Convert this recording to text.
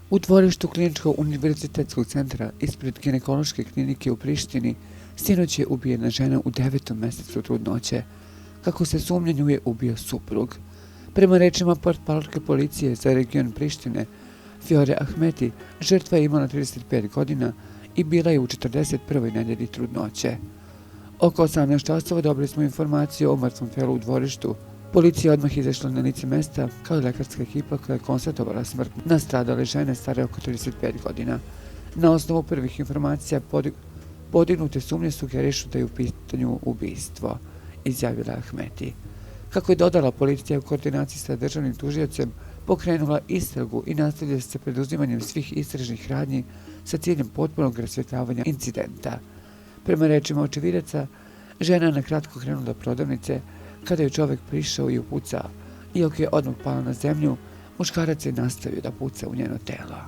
U dvorištu Kliničkog univerzitetskog centra ispred ginekološke klinike u Prištini sinoć je ubijena žena u 9. mjesecu trudnoće. Kako se sumnja, nju je ubio suprug. Prema rečima portparolke policije za region Prištine, Fiore Ahmeti, žrtva je imala 35 godina i bila je u 41. nedelji trudnoće. Oko 18 časova dobili smo informaciju o mrtvom telu u dvorištu. Policija je odmah izašla na lice mesta, kao i lekarska ekipa koja je konstatovala smrt nastradale žene stare oko 35 godina. Na osnovu prvih informacija podignute sumnje sugerišu da je u pitanju ubistvo, izjavila Ahmeti. Kako je dodala, policija u koordinaciji sa državnim tužiocem pokrenula istragu i nastavlja se preduzimanjem svih istražnih radnji sa ciljem potpunog rasvjetljavanja incidenta. Prema rečima očevidaca, žena je na kratko krenula do prodavnice kada je čovjek prišao i upucao. Iako je odmah pala na zemlju, muškarac je nastavio da puca u njeno telo.